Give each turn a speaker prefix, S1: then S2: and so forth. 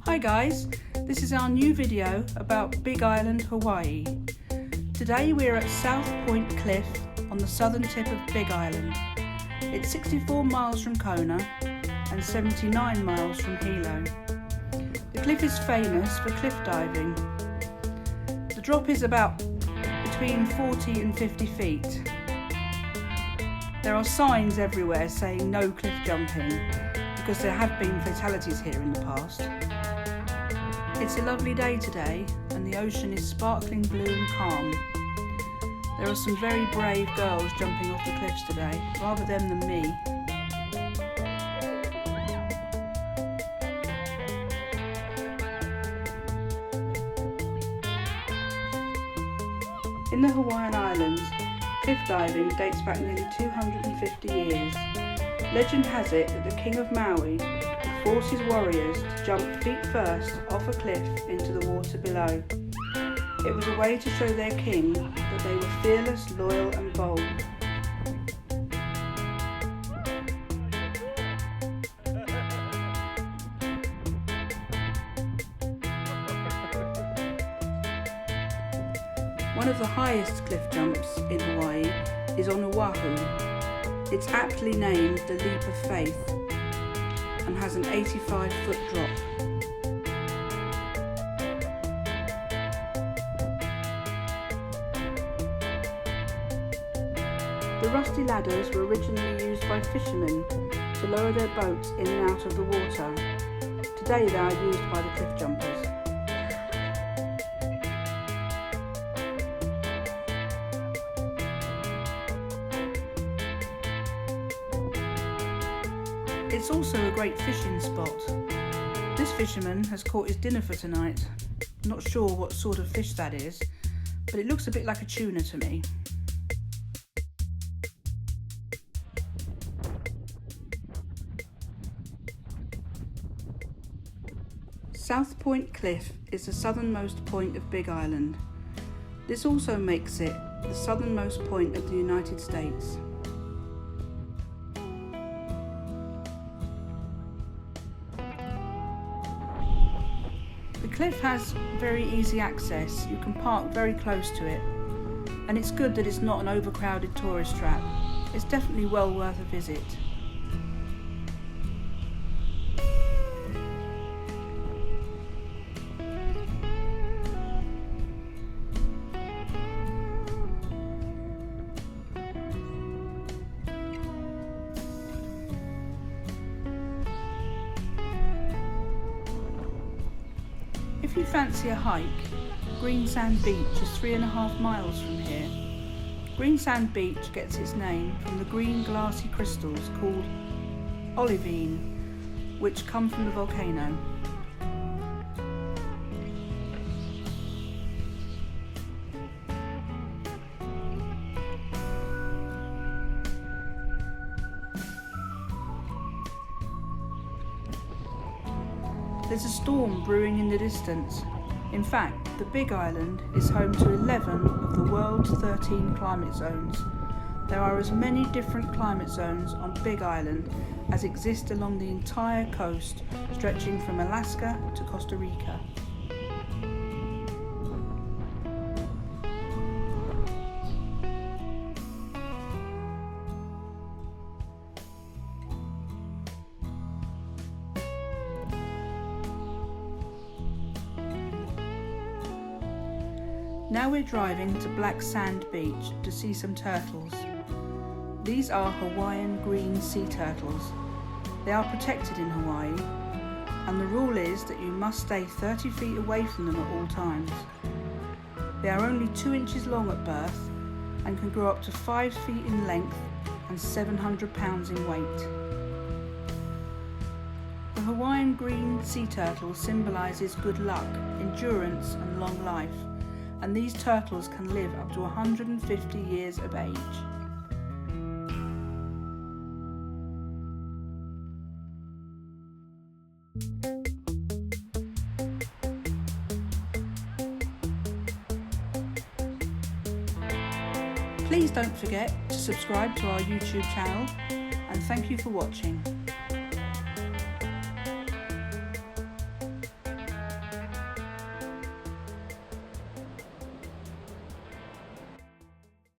S1: Hi guys, this is our new video about Big Island, Hawaii. Today we're at South Point Cliff on the southern tip of Big Island. It's 64 miles from Kona and 79 miles from Hilo. The cliff is famous for cliff diving. The drop is about between 40 and 50 feet. There are signs everywhere saying no cliff jumping because there have been fatalities here in the past. It's a lovely day today and the ocean is sparkling blue and calm. There are some very brave girls jumping off the cliffs today, rather them than me. In the Hawaiian Islands, cliff diving dates back nearly 250 years. Legend has it that the King of Maui would force his warriors to jump feet first off a cliff into the water below. It was a way to show their king that they were fearless, loyal and bold. One of the highest cliff jumps in Hawaii is on Oahu. It's aptly named the Leap of Faith and has an 85-foot drop. The rusty ladders were originally used by fishermen to lower their boats in and out of the water. Today they are used by the cliff jumpers. It's also a great fishing spot. This fisherman has caught his dinner for tonight. Not sure what sort of fish that is, but it looks a bit like a tuna to me. South Point Cliff is the southernmost point of Big Island. This also makes it the southernmost point of the United States. The cliff has very easy access. You can park very close to it, and it's good that it's not an overcrowded tourist trap. It's definitely well worth a visit. If you fancy a hike, Green Sand Beach is 3.5 miles from here. Green Sand Beach gets its name from the green glassy crystals called olivine, which come from the volcano. There's a storm brewing in the distance. In fact, the Big Island is home to 11 of the world's 13 climate zones. There are as many different climate zones on Big Island as exist along the entire coast, stretching from Alaska to Costa Rica. Now we're driving to Black Sand Beach to see some turtles. These are Hawaiian green sea turtles. They are protected in Hawaii, and the rule is that you must stay 30 feet away from them at all times. They are only 2 inches long at birth and can grow up to 5 feet in length and 700 pounds in weight. The Hawaiian green sea turtle symbolises good luck, endurance and long life. And these turtles can live up to 150 years of age. Please don't forget to subscribe to our YouTube channel, and thank you for watching.